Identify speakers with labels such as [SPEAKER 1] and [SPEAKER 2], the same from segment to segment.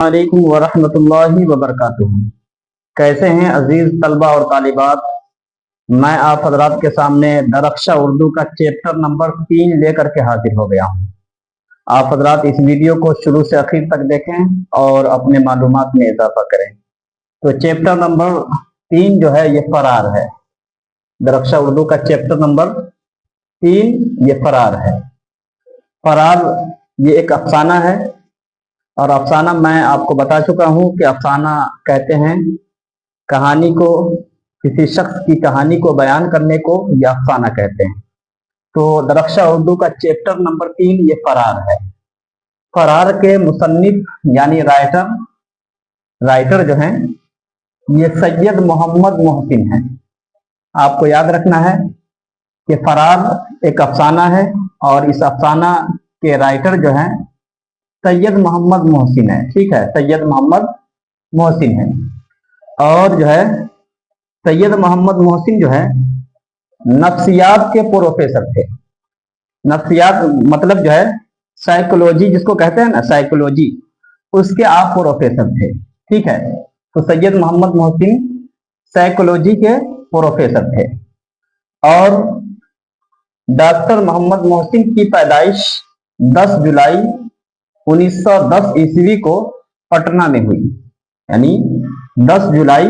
[SPEAKER 1] علیکم ورحمۃ اللہ وبرکاتہ۔ کیسے ہیں عزیز طلبہ اور طالبات؟ میں آپ حضرات کے سامنے درخشہ اردو کا چیپٹر نمبر 3 لے کر کے حاضر ہو گیا ہوں۔ آپ حضرات اس ویڈیو کو شروع سے آخر تک دیکھیں اور اپنے معلومات میں اضافہ کریں۔ تو چیپٹر نمبر 3 جو ہے یہ فرار ہے۔ درخشہ اردو کا چیپٹر نمبر 3 یہ فرار ہے۔ فرار یہ ایک افسانہ ہے، اور افسانہ میں آپ کو بتا چکا ہوں کہ افسانہ کہتے ہیں کہانی کو، کسی شخص کی کہانی کو بیان کرنے کو یہ افسانہ کہتے ہیں۔ تو درخشہ اردو کا چیپٹر نمبر 3 یہ فرار ہے۔ فرار کے مصنف یعنی رائٹر جو ہیں یہ سید محمد محسن ہیں۔ آپ کو یاد رکھنا ہے کہ فرار ایک افسانہ ہے، اور اس افسانہ کے رائٹر جو ہیں سید محمد محسن ہے۔ ٹھیک ہے، سید محمد محسن ہے۔ اور جو ہے سید محمد محسن جو ہے نفسیات کے پروفیسر تھے۔ نفسیات مطلب جو ہے سائیکولوجی جس کو کہتے ہیں نا، سائیکولوجی، اس کے آپ پروفیسر تھے۔ ٹھیک ہے، تو سید محمد محسن سائیکولوجی کے پروفیسر تھے۔ اور ڈاکٹر محمد محسن کی پیدائش 10 جولائی 1910 عیسوی کو پٹنہ میں ہوئی، یعنی 10 جولائی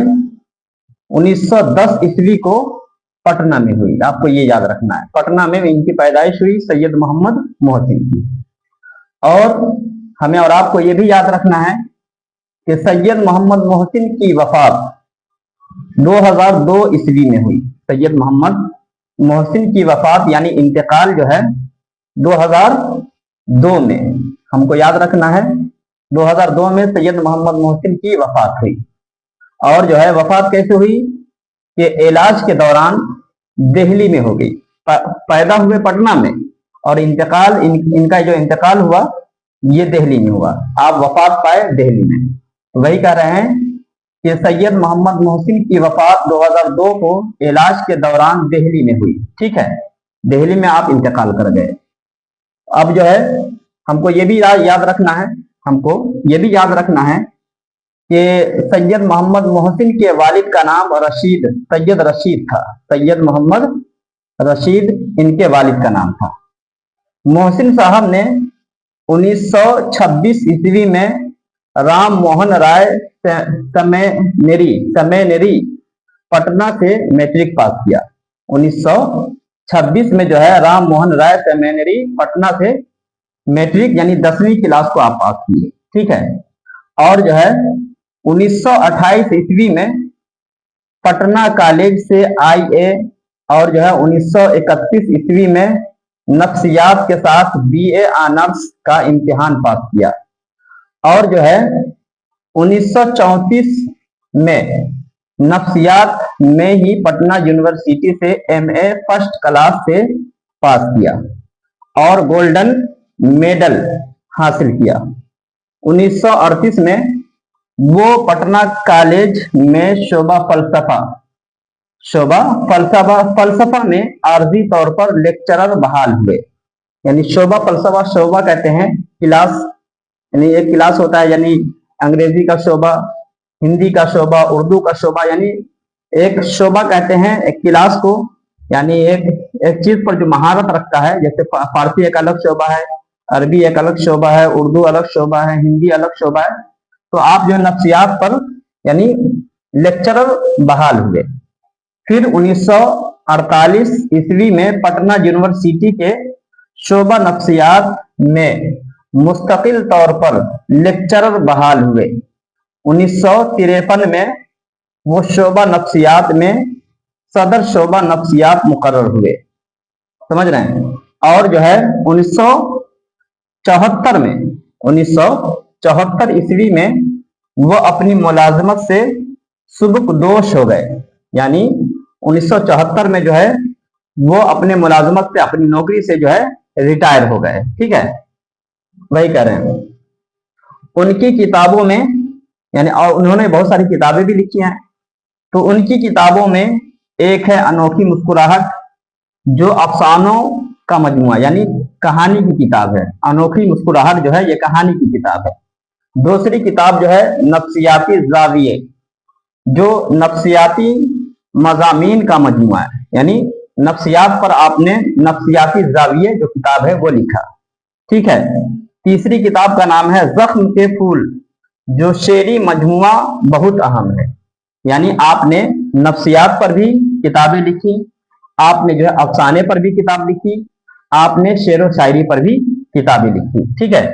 [SPEAKER 1] 1910 عیسوی کو پٹنہ میں ہوئی۔ آپ کو یہ یاد رکھنا ہے، پٹنہ میں ان کی پیدائش ہوئی سید محمد محسن کی۔ اور ہمیں اور آپ کو یہ بھی یاد رکھنا ہے کہ سید محمد محسن کی وفات 2002 عیسوی میں ہوئی۔ سید محمد محسن کی وفات یعنی انتقال جو ہے 2002 میں، ہم کو یاد رکھنا ہے 2002 میں سید محمد محسن کی وفات ہوئی۔ اور جو ہے وفات کیسے ہوئی کہ علاج کے دوران دہلی میں ہو گئی۔ پیدا ہوئے پٹنہ میں، اور انتقال ان کا جو انتقال ہوا یہ دہلی میں ہوا۔ آپ وفات پائے دہلی میں، وہی کہہ رہے ہیں کہ سید محمد محسن کی وفات 2002 کو علاج کے دوران دہلی میں ہوئی۔ ٹھیک ہے، دہلی میں آپ انتقال کر گئے۔ اب جو ہے ہم کو یہ بھی یاد رکھنا ہے کہ سید محمد محسن کے والد کا نام سید رشید تھا۔ سید محمد رشید ان کے والد کا نام تھا۔ محسن صاحب نے 1926 عیسوی میں رام موہن رائے سمینری پٹنہ سے میٹرک پاس کیا۔ 1926 میں جو ہے رام موہن رائے سمینری پٹنہ سے میٹرک یعنی 10ویں کلاس کو آپ پاس کیے۔ ٹھیک ہے، اور جو ہے 1928 عیسوی میں پٹنہ کالج سے IA، اور جو ہے 1931 عیسوی میں نفسیات کے ساتھ BA آنرس کا امتحان پاس کیا۔ اور جو ہے 1934 میں نفسیات میں ہی پٹنہ یونیورسٹی سے MA فرسٹ کلاس سے پاس کیا اور گولڈن میڈل حاصل کیا۔ 1938 میں وہ پٹنہ کالج میں شعبہ فلسفہ میں عارضی طور پر لیکچرر بحال ہوئے۔ یعنی شعبہ کہتے ہیں کلاس، یعنی ایک کلاس ہوتا ہے، یعنی انگریزی کا شعبہ، ہندی کا شعبہ، اردو کا شعبہ، یعنی ایک شعبہ کہتے ہیں ایک کلاس کو، یعنی ایک چیز پر جو مہارت رکھتا ہے۔ جیسے فارسی ایک الگ شعبہ ہے، عربی ایک الگ شعبہ ہے، اردو الگ شعبہ ہے، ہندی الگ شعبہ ہے۔ تو آپ جو نفسیات پر یعنی لیکچرر بحال ہوئے۔ پھر 1948 عیسوی میں پٹنہ یونیورسٹی کے شعبہ نفسیات میں مستقل طور پر لیکچرر بحال ہوئے۔ 1953 میں وہ شعبہ نفسیات میں صدر شعبہ نفسیات مقرر ہوئے۔ سمجھ رہے ہیں؟ اور جو ہے 1974 عیسوی میں وہ اپنی ملازمت سے سبکدوش ہو گئے۔ یعنی 1974 میں جو ہے وہ اپنے ملازمت سے، اپنی نوکری سے جو ہے ریٹائر ہو گئے۔ ٹھیک ہے، وہی کہہ رہے ہیں۔ ان کی کتابوں میں یعنی، اور انہوں نے بہت ساری کتابیں بھی لکھی ہیں، تو ان کی کتابوں میں ایک ہے انوکھی مسکراہٹ، جو افسانوں کا مجموعہ یعنی کہانی کی کتاب ہے۔ انوکھی مسکراہٹ جو ہے یہ کہانی کی کتاب ہے۔ दूसरी किताब जो है नफ्सियाती जाविये, जो नफ्सियाती मज़ामीन का मजमुआ है, यानी नफ्सियात पर आपने नफ्सियाती जाविये जो किताब है वो लिखा। ठीक है। तीसरी किताब का नाम है जख्म के फूल, जो शेरी मजमुआ बहुत अहम है, यानी आपने नफ्सियात पर भी किताबें लिखी, आपने जो है अफसाने पर भी किताब लिखी, आपने शेर व शायरी पर भी किताबें लिखी। ठीक है।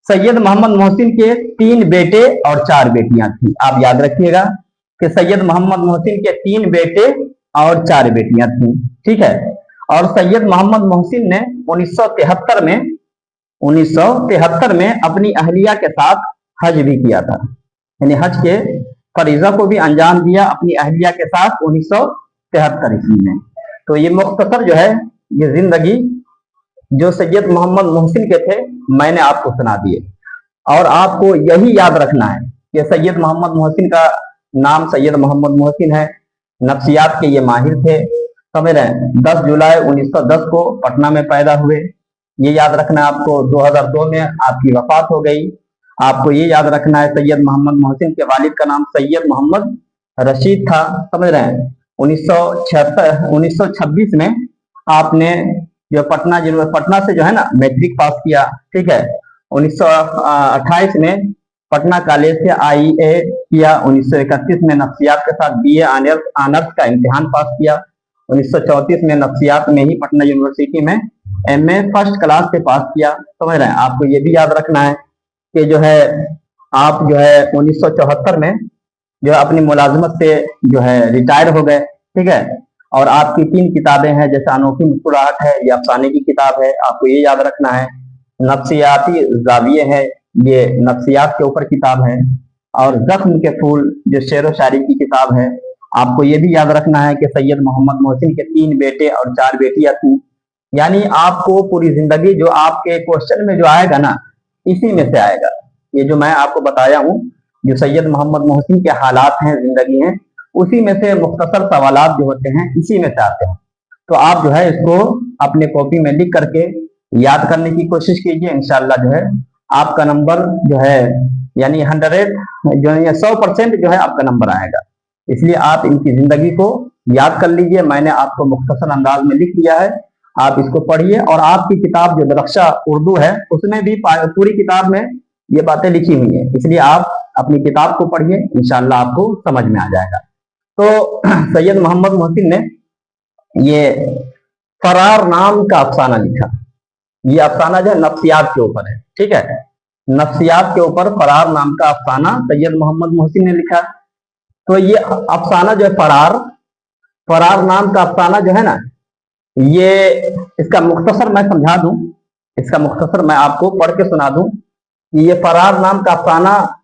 [SPEAKER 1] सैयद मोहम्मद मोहसिन के 3 बेटे और 4 बेटियां थी। आप याद रखिएगा कि सैयद मोहम्मद मोहसिन के 3 बेटे और 4 बेटियां थी। ठीक है। और सैयद मोहम्मद मोहसिन ने 1973 में अपनी अहलिया के साथ हज भी किया था, यानी हज के फरीजा को भी अंजाम दिया अपनी अहलिया के साथ 1973 ईस्वी में। तो ये मुख्तसर जो है ये जिंदगी जो सैयद मोहम्मद मोहसिन के थे मैंने आपको सुना दिए। और आपको यही याद रखना है कि सैयद मोहम्मद मोहसिन का नाम सैयद मोहम्मद मोहसिन है, नफ्सियात के ये माहिर थे, समझ रहे हैं। 10 जुलाई 1910 को पटना में पैदा हुए, ये याद रखना है आपको। 2002 में आपकी वफात हो गई। आपको ये याद रखना है सैयद मोहम्मद मोहसिन के वालिद का नाम सैयद मोहम्मद रशीद था, समझ रहे हैं। 1926 में आपने जो पटना से जो है ना मैट्रिक पास किया। ठीक है। 1928 में पटना कॉलेज से IE किया। 1931 में नफ्सियात के साथ BA ऑनर्स का इम्तिहान पास किया। 1934 में नफ्सियात में ही पटना यूनिवर्सिटी में MA फर्स्ट क्लास से पास किया, समझ रहे हैं। आपको ये भी याद रखना है कि जो है आप जो है 1974 में जो है अपनी मुलाजमत से जो है रिटायर हो गए। ठीक है। और आपकी 3 किताबें हैं, जैसे अनोखी मुस्कुराहट है, ये अफसाने की किताब है, आपको ये याद रखना है। नफ्सियाती जाविये है, ये नफ्सियात के ऊपर किताब है। और जख्म के फूल जो शेर व शायरी की किताब है। आपको ये भी याद रखना है कि सैयद मोहम्मद मोहसिन के 3 बेटे और 4 बेटियां थी। यानी आपको पूरी जिंदगी जो आपके क्वेश्चन में जो आएगा ना इसी में से आएगा। ये जो मैं आपको बताया हूँ जो सैयद मोहम्मद मोहसिन के हालात हैं, जिंदगी हैं, उसी में से मुख्तसर सवालात जो होते हैं इसी में से आते हैं। तो आप जो है इसको अपने कॉपी में लिख करके याद करने की कोशिश कीजिए। इंशाल्लाह जो है आपका नंबर जो है यानी 100% जो है आपका नंबर आएगा। इसलिए आप इनकी जिंदगी को याद कर लीजिए। मैंने आपको मुख्तसर अंदाज में लिख दिया है, आप इसको पढ़िए। और आपकी किताब जो दरख्शा उर्दू है उसमें भी पूरी किताब में ये बातें लिखी हुई है, इसलिए आप अपनी किताब को पढ़िए, इंशाल्लाह आपको समझ में आ जाएगा। तो सैयद मोहम्मद मोहसिन ने ये फरार नाम का अफसाना लिखा। ये अफसाना जो है नफ्सियात के ऊपर है। ठीक है। नफ्सियात के ऊपर फरार नाम का अफसाना सैयद मोहम्मद मोहसिन ने लिखा। तो ये अफसाना जो है फरार नाम का अफसाना जो है ना, ये इसका मुख्तसर मैं समझा दूं, इसका मुख्तसर मैं आपको पढ़ के सुना दूं कि ये फरार नाम का अफसाना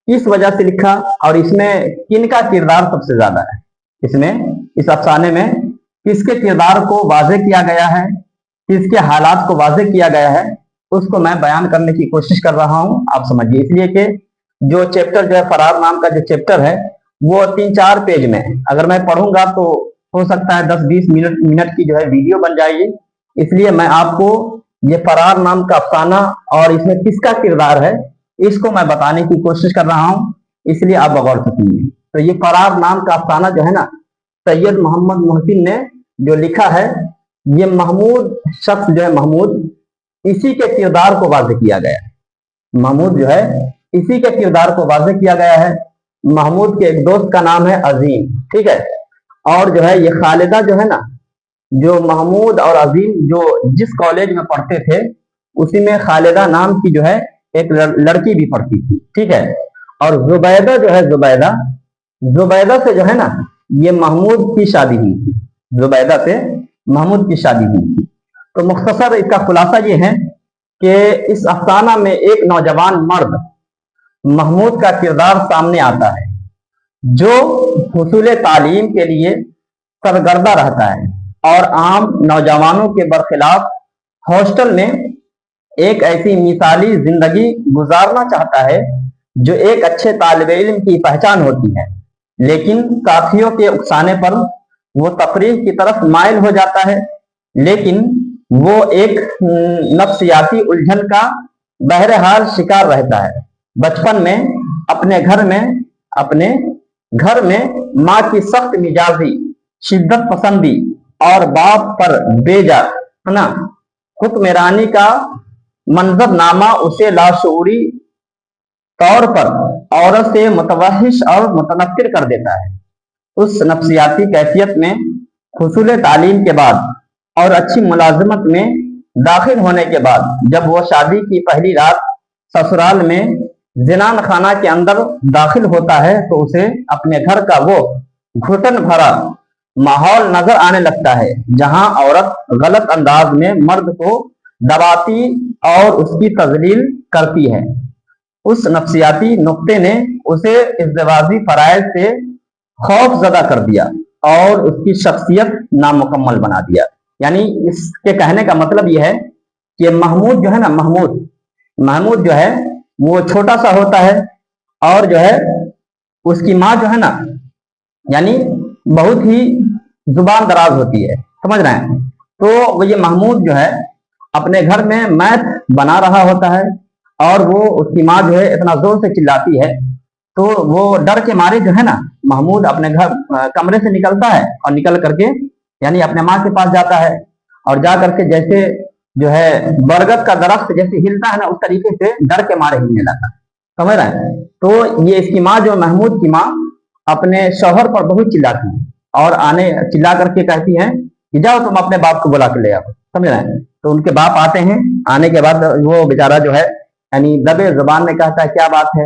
[SPEAKER 1] किस वजह से लिखा और इसमें किनका किरदार सबसे ज्यादा है। इसमें इस अफसाने में किसके किरदार को वाज़े किया गया है, किसके हालात को वाज़े किया गया है, उसको मैं बयान करने की कोशिश कर रहा हूं, आप समझिए। इसलिए कि जो चैप्टर जो है फरार नाम का जो चैप्टर है वो 3-4 पेज में है। अगर मैं पढ़ूंगा तो हो सकता है 10-20 मिनट की जो है वीडियो बन जाएगी। इसलिए मैं आपको ये फरार नाम का अफसाना और इसमें किसका किरदार है इसको मैं बताने की कोशिश कर रहा हूं, इसलिए आप बगौर सुनिए। तो ये फरार नाम का अफसाना जो है ना सैयद मोहम्मद मोहसिन ने जो लिखा है, ये महमूद शख्स जो है महमूद, इसी के किरदार को वाज़े किया गया है। महमूद जो है इसी के किरदार को वाज़े किया गया है। महमूद के एक दोस्त का नाम है अजीम। ठीक है। और जो है ये खालिदा जो है ना, जो महमूद और अजीम जो जिस कॉलेज में पढ़ते थे उसी में खालिदा नाम की जो है एक लड़की भी पढ़ती थी। ठीक है। और जुबैदा जो है जुबैदा से जो है ना ये महमूद की शादी हुई थी, जुबैदा से महमूद की शादी हुई थी। तो मुख्तसर इसका खुलासा ये है कि इस अफसाना में एक नौजवान मर्द महमूद का किरदार सामने आता है जो हुसूल तालीम के लिए सरगर्दा रहता है और आम नौजवानों के बरखिलाफ हॉस्टल में एक ऐसी मिसाली जिंदगी गुजारना चाहता है जो एक अच्छे तालिब इल्म की पहचान होती है, लेकिन साथियों के उकसाने पर वो तफरीह की तरफ माइल हो जाता है। लेकिन वो एक नफ्सियाती उलझन का बहरहाल शिकार रहता है बचपन में अपने घर में माँ की सख्त मिजाजी, शिद्दत पसंदी और बाप पर बेजा है ना हुक्मरानी का मंजरनामा उसे लाशऊरी तौर पर औरत से मुतवहिश और मुतनफिर कर देता है। उस नफ्सियाती कैफियत में हुसूल तालीम के बाद और अच्छी मुलाजमत में दाखिल होने के बाद जब वो शादी की पहली रात ससुराल में जिनान खाना के अंदर दाखिल होता है तो उसे अपने घर का वो घुटन भरा माहौल नजर आने लगता है जहां औरत गलत अंदाज में मर्द को दबाती और उसकी तजलील करती है। उस नफ्सियाती नुक्ते ने उसे इज़्दिवाजी फराइज से खौफ ज़दा कर दिया और उसकी शख्सियत नामुकम्मल बना दिया। यानी इसके कहने का मतलब यह है कि महमूद जो है ना, महमूद जो है वो छोटा सा होता है और जो है उसकी माँ जो है ना, यानी बहुत ही जुबान दराज होती है, समझ रहे हैं। तो वो ये महमूद जो है अपने घर में मैथ बना रहा होता है और वो उसकी माँ जो है इतना जोर से चिल्लाती है तो वो डर के मारे जो है ना महमूद अपने घर कमरे से निकलता है और निकल करके यानी अपने माँ के पास जाता है और जा करके जैसे जो है बरगद का दरख्त जैसे हिलता है ना उस तरीके से डर के मारे हिलने लगा, समझ रहे हैं। तो ये इसकी माँ जो महमूद की माँ अपने शौहर पर बहुत चिल्लाती है और चिल्ला करके कहती है कि जाओ तुम अपने बाप को बुला के ले आओ, समझ रहे हैं। तो उनके बाप आते हैं, आने के बाद वो बेचारा जो है यानी दबे जुबान में कहता है क्या बात है,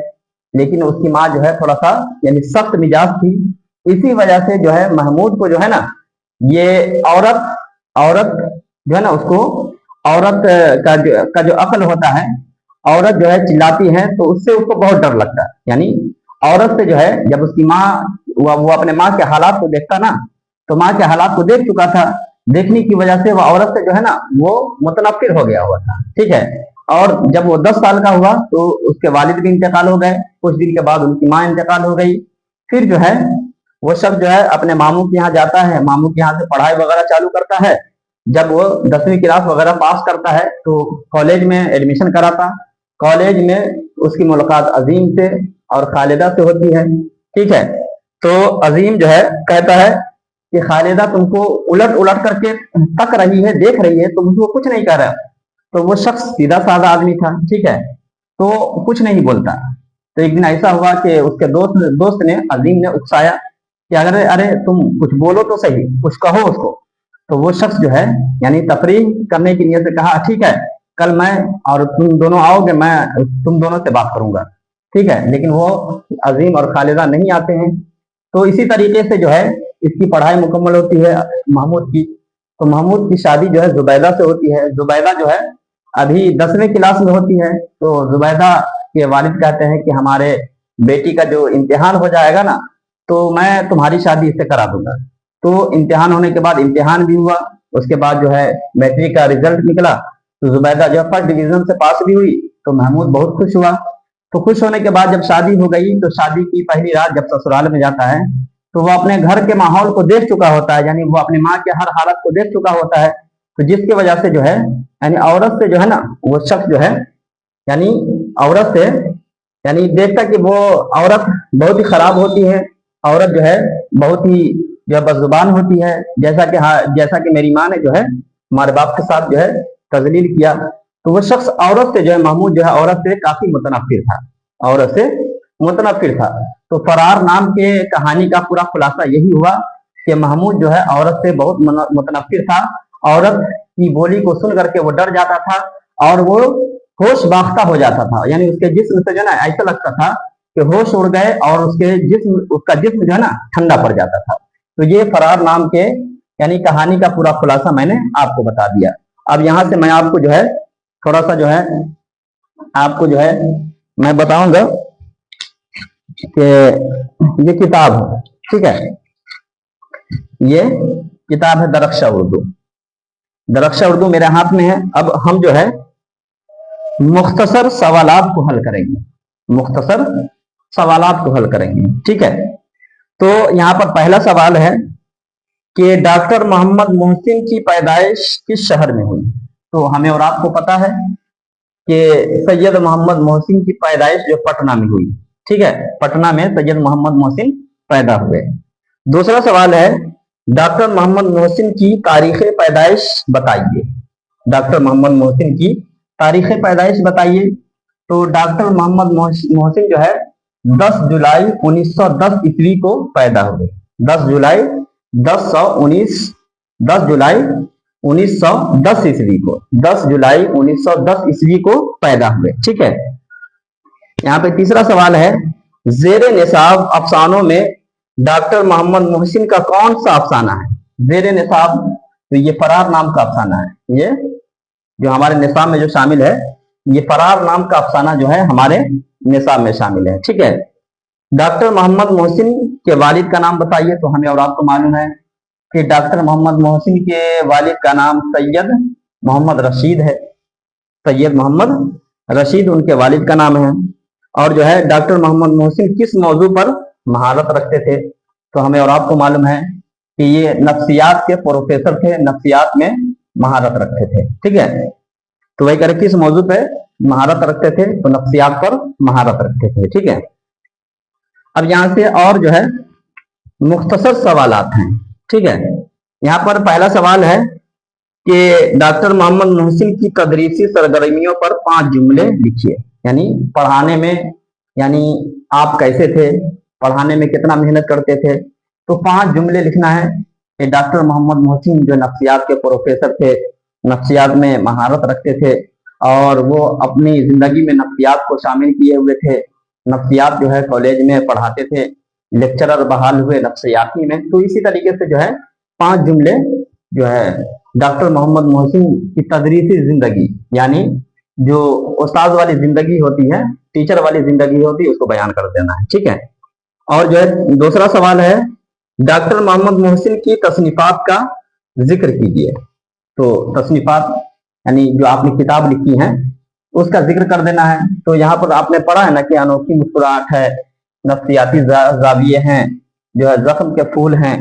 [SPEAKER 1] लेकिन उसकी माँ जो है थोड़ा सा यानी सख्त मिजाज थी। इसी वजह से जो है महमूद को जो है ना ये औरत जो है ना उसको औरत का जो अक्ल होता है, औरत जो है चिल्लाती है तो उससे उसको बहुत डर लगता है। यानी औरत से जो है जब उसकी माँ वो अपने माँ के हालात को देखता ना तो माँ के हालात को देख चुका था, देखने की वजह से वो औरत से जो है ना वो मुतनफिर हो गया हुआ था, ठीक है। और जब वो 10 साल का हुआ तो उसके वालिद भी इंतकाल हो गए, कुछ दिन के बाद उनकी माँ इंतकाल हो गई। फिर जो है वो सब जो है अपने मामू के यहाँ जाता है, मामू के यहाँ से पढ़ाई वगैरह चालू करता है। जब वो 10वीं क्लास वगैरह पास करता है तो कॉलेज में एडमिशन कराता। कॉलेज में उसकी मुलाकात अजीम से और खालिदा से होती है, ठीक है। तो अजीम जो है कहता है कि खालिदा तुमको उलट उलट करके तक रही है, देख रही है, तुम उसको कुछ नहीं कर रहा। तो वो शख्स सीधा साधा आदमी था, ठीक है, तो कुछ नहीं बोलता। तो एक दिन ऐसा हुआ कि उसके दोस्त ने अजीम ने उकसाया कि अरे तुम कुछ बोलो तो सही, कुछ कहो उसको। तो वो शख्स जो है यानी तफरीह करने की नीयत से कहा ठीक है कल मैं और तुम दोनों आओगे, मैं तुम दोनों से बात करूंगा, ठीक है। लेकिन वो अजीम और खालिदा नहीं आते हैं। तो इसी तरीके से जो है इसकी पढ़ाई मुकम्मल होती है महमूद की। तो महमूद की शादी जो है जुबैदा से होती है। जुबैदा जो है अभी 10वीं क्लास में होती है। तो जुबैदा के वालिद कहते हैं कि हमारे बेटी का जो इम्तिहान हो जाएगा ना तो मैं तुम्हारी शादी इससे करा दूंगा। तो इम्तिहान होने के बाद इम्तिहान भी हुआ, उसके बाद जो है मैट्रिक का रिजल्ट निकला तो जुबैदा जो फर्स्ट डिवीजन से पास भी हुई। तो महमूद बहुत खुश हुआ। तो खुश होने के बाद जब शादी हो गई तो शादी की पहली रात जब ससुराल में जाता है तो वो अपने घर के माहौल को देख चुका होता है, यानी वो अपनी माँ के हर हालत को देख चुका होता है। तो जिसकी वजह से जो है यानी औरत से जो है ना वो शख्स जो है यानी औरत से यानी देखता कि वो औरत बहुत ही खराब होती है, औरत जो है बहुत ही जो बदजुबान होती है, जैसा कि मेरी माँ ने जो है हमारे बाप के साथ जो है तजलील किया। तो वो शख्स औरत से जो है महमूद जो है औरत से काफी मुतनफिर था, औरत से मुतनफिर था। तो फरार नाम के कहानी का पूरा खुलासा यही हुआ कि महमूद जो है औरत से बहुत मुतनफिर था। औरत की बोली को सुन करके वो डर जाता था और वो होश बाख्ता हो जाता था, यानी उसके जिस्म से जो ना ऐसा लगता था कि होश उड़ गए और उसका जिस्म जो है ना ठंडा पड़ जाता था। तो ये फरार नाम के यानी कहानी का पूरा खुलासा मैंने आपको बता दिया। अब यहाँ से मैं आपको जो है थोड़ा सा जो है आपको जो है मैं बताऊंगा कि ये किताब है, ठीक है, ये किताब है दरख्शा उर्दू। दरख्शा उर्दू मेरे हाथ में है। अब हम जो है मुख्तसर सवालात को हल करेंगे, मुख्तसर सवालात को हल करेंगे, ठीक है। तो यहाँ पर पहला सवाल है कि डॉक्टर मोहम्मद मोहसिन की पैदाइश किस शहर में हुई। तो हमें और आपको पता है کہ سید محمد محسن کی پیدائش جو پٹنہ میں ہوئی. ٹھیک ہے, پٹنہ میں سید محمد محسن پیدا ہوئے. دوسرا سوال ہے ڈاکٹر محمد محسن کی تاریخ پیدائش بتائیے. ڈاکٹر محمد محسن کی تاریخ پیدائش بتائیے. تو ڈاکٹر محمد محسن جو ہے 10 جولائی 1910 عیسوی کو پیدا ہوئے. 10 جولائی 1910 عیسوی کو 10 جولائی 1910 عیسوی کو پیدا ہوئے. ٹھیک ہے. یہاں پہ تیسرا سوال ہے زیر نصاب افسانوں میں ڈاکٹر محمد محسن کا کون سا افسانہ ہے؟ زیر نصاب تو یہ فرار نام کا افسانہ ہے. یہ جو ہمارے نصاب میں جو شامل ہے یہ فرار نام کا افسانہ جو ہے ہمارے نصاب میں شامل ہے. ٹھیک ہے. ڈاکٹر محمد محسن کے والد کا نام بتائیے. تو ہمیں اور آپ کو معلوم ہے کہ ڈاکٹر محمد محسن کے والد کا نام سید محمد رشید ہے. سید محمد رشید ان کے والد کا نام ہے. اور جو ہے ڈاکٹر محمد محسن کس موضوع پر مہارت رکھتے تھے؟ تو ہمیں اور آپ کو معلوم ہے کہ یہ نفسیات کے پروفیسر تھے, نفسیات میں مہارت رکھتے تھے. ٹھیک ہے. تو وہی کرے کس موضوع پہ مہارت رکھتے تھے؟ تو نفسیات پر مہارت رکھتے تھے. ٹھیک ہے. اب یہاں سے اور جو ہے مختصر سوالات ہیں. ٹھیک ہے. یہاں پر پہلا سوال ہے کہ ڈاکٹر محمد محسن کی تدریسی سرگرمیوں پر 5 جملے لکھیے. یعنی پڑھانے میں یعنی آپ کیسے تھے, پڑھانے میں کتنا محنت کرتے تھے. تو 5 جملے لکھنا ہے کہ ڈاکٹر محمد محسن جو نفسیات کے پروفیسر تھے, نفسیات میں مہارت رکھتے تھے اور وہ اپنی زندگی میں نفسیات کو شامل کیے ہوئے تھے. نفسیات جو ہے کالج میں پڑھاتے تھے, لیکچرر بحال ہوئے نفسیاتی میں. تو اسی طریقے سے جو ہے 5 جملے جو ہے ڈاکٹر محمد محسن کی تدریسی زندگی یعنی جو استاد والی زندگی ہوتی ہے, ٹیچر والی زندگی ہوتی ہے, اس کو بیان کر دینا ہے. ٹھیک ہے. اور جو ہے دوسرا سوال ہے ڈاکٹر محمد محسن کی تصنیفات کا ذکر کیجیے. تو تصنیفات یعنی جو آپ نے کتاب لکھی ہے اس کا ذکر کر دینا ہے. تو یہاں پر آپ نے پڑھا ہے نا کہ انوکھی مسکراہٹ ہے, نفسیاتی زاویے ہیں, جو ہے زخم کے پھول ہیں.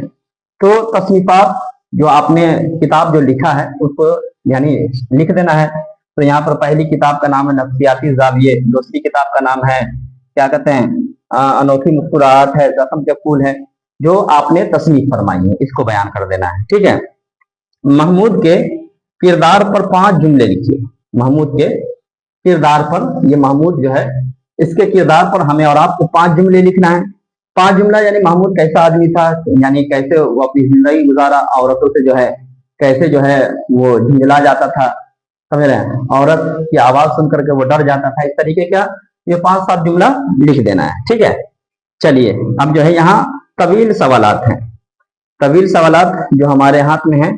[SPEAKER 1] تو تصنیفات جو آپ نے کتاب جو لکھا ہے اس کو یعنی لکھ دینا ہے. تو یہاں پر پہلی کتاب کا نام ہے نفسیاتی زاویے, دوسری کتاب کا نام ہے کیا کہتے ہیں انوکھی مسکراہٹ ہے, زخم کے پھول ہے. جو آپ نے تصنیف فرمائی ہے اس کو بیان کر دینا ہے. ٹھیک ہے. محمود کے کردار پر 5 جملے لکھیے. محمود کے کردار پر, یہ محمود جو ہے اس کے کردار پر ہمیں اور آپ کو 5 جملے لکھنا ہے. 5 جملہ یعنی محمود کیسا آدمی تھا, یعنی کیسے وہ اپنی زندگی گزارا, عورتوں سے جو ہے کیسے جو ہے وہ جھنجلا جاتا تھا, سمجھ رہے ہیں, عورت کی آواز سن کر کے وہ ڈر جاتا تھا. اس طریقے کا یہ 5-7 جملہ لکھ دینا ہے. ٹھیک ہے. چلیے اب جو ہے یہاں طویل سوالات ہیں. طویل سوالات جو ہمارے ہاتھ میں ہیں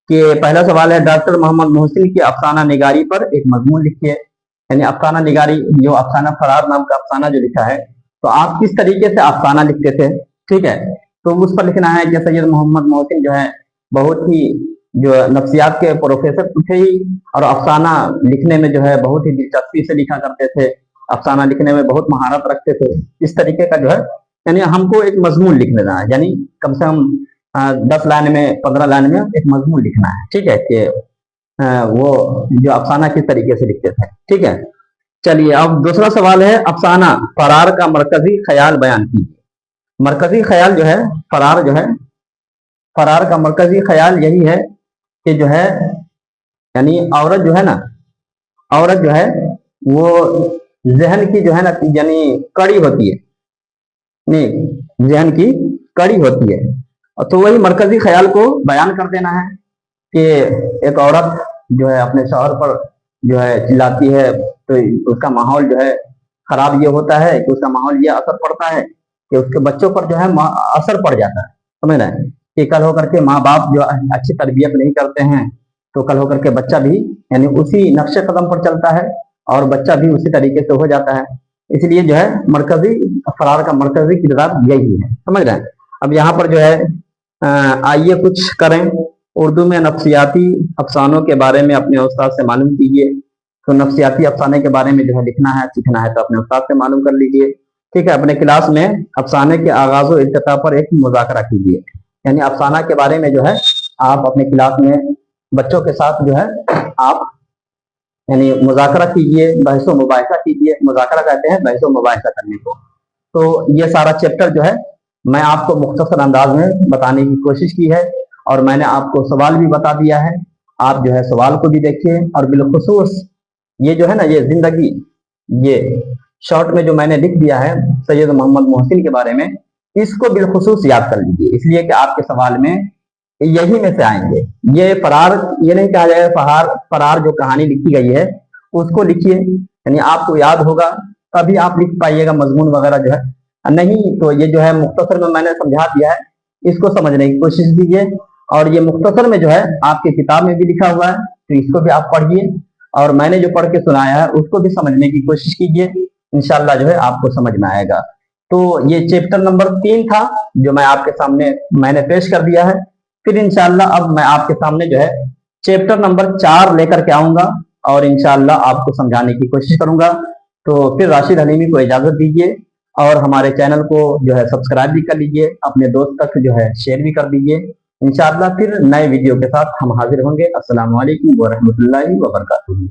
[SPEAKER 1] کہ پہلا سوال ہے ڈاکٹر محمد محسن کی افسانہ نگاری پر ایک مضمون لکھیے. یعنی افسانہ نگاری جو افسانہ فرار نام کا افسانہ جو لکھا ہے تو آپ کس طریقے سے افسانہ لکھتے تھے. ٹھیک ہے. تو اس پر لکھنا ہے کہ سید محمد محسن جو ہے بہت ہی جو نفسیات کے پروفیسر تھے ہی, اور افسانہ لکھنے میں جو ہے بہت ہی دلچسپی سے لکھا کرتے تھے, افسانہ لکھنے میں بہت مہارت رکھتے تھے. اس طریقے کا جو ہے یعنی ہم کو ایک مضمون لکھ لینا ہے, یعنی کم سے کم 10 لائن میں 15 لائن میں ایک مضمون لکھنا ہے. ٹھیک ہے. کہ وہ جو افسانہ کس طریقے سے لکھتے تھے. ٹھیک ہے. چلیے اب دوسرا سوال ہے افسانہ فرار کا مرکزی خیال بیان کیجیے. مرکزی خیال جو ہے فرار کا مرکزی خیال یہی ہے کہ جو ہے یعنی عورت جو ہے نا, عورت جو ہے وہ ذہن کی جو ہے نا یعنی کڑی ہوتی ہے, نہیں ذہن کی کڑی ہوتی ہے. تو وہی مرکزی خیال کو بیان کر دینا ہے کہ ایک عورت جو ہے اپنے شوہر پر جو ہے چلاتی ہے تو اس کا ماحول جو ہے خراب یہ ہوتا ہے کہ اس کا ماحول یہ اثر پڑتا ہے کہ اس کے بچوں پر جو ہے اثر پڑ جاتا ہے. سمجھ رہے ہیں کہ کل ہو کر کے ماں باپ جو اچھی تربیت نہیں کرتے ہیں تو کل ہو کر کے بچہ بھی یعنی اسی نقش قدم پر چلتا ہے اور بچہ بھی اسی طریقے سے ہو جاتا ہے. اس لیے جو ہے مرکزی فرار کا مرکزی کردار یہی ہے. سمجھ رہے ہیں. اب یہاں پر جو ہے آئیے کچھ کریں. اردو میں نفسیاتی افسانوں کے بارے میں اپنے استاد سے معلوم کیجیے. تو نفسیاتی افسانے کے بارے میں جو ہے لکھنا ہے, سیکھنا ہے تو اپنے استاد سے معلوم کر لیجیے. ٹھیک ہے. اپنے کلاس میں افسانے کے آغاز و ارتقاء پر ایک مذاکرہ کیجیے. یعنی افسانہ کے بارے میں جو ہے آپ اپنے کلاس میں بچوں کے ساتھ جو ہے آپ यानी मुज़ाकरा कीजिए, बहस व मुबाहिसा कीजिए। मुज़ाकरा कहते हैं बहस व मुबाहिसा करने को। तो ये सारा चैप्टर जो है मैं आपको मुख्तसर अंदाज में बताने की कोशिश की है, और मैंने आपको सवाल भी बता दिया है। आप जो है सवाल को भी देखिए, और बिलखुसूस ये जो है ना, ये जिंदगी, ये शॉर्ट में जो मैंने लिख दिया है सैयद मोहम्मद मोहसिन के बारे में, इसको बिलखुसूस याद कर लीजिए, इसलिए कि आपके सवाल में यही में से आएंगे। ये फरार, ये नहीं कहा जाएगा फरार, फरार जो कहानी लिखी गई है उसको लिखिए, यानी आपको याद होगा तभी आप लिख पाइएगा मजमून वगैरह जो है। नहीं तो ये जो है मुख्तसर में मैंने समझा दिया है, इसको समझने की कोशिश कीजिए। और ये मुख्तसर में जो है आपकी किताब में भी लिखा हुआ है, तो इसको भी आप पढ़िए, और मैंने जो पढ़ के सुनाया है उसको भी समझने की कोशिश कीजिए। इंशाल्लाह जो है आपको समझ में आएगा। तो ये चैप्टर नंबर 3 था जो मैं आपके सामने मैंने पेश कर दिया है। फिर इंशाल्लाह अब मैं आपके सामने जो है चैप्टर नंबर 4 लेकर के आऊंगा, और इंशाल्लाह आपको समझाने की कोशिश करूंगा। तो फिर राशिद हलीमी को इजाजत दीजिए, और हमारे चैनल को जो है सब्सक्राइब भी कर लीजिए, अपने दोस्त तक जो है शेयर भी कर दीजिए। इंशाल्लाह फिर नए वीडियो के साथ हम हाजिर होंगे। अस्सलाम वालेकुम व रहमतुल्लाहि व बरकातुहू।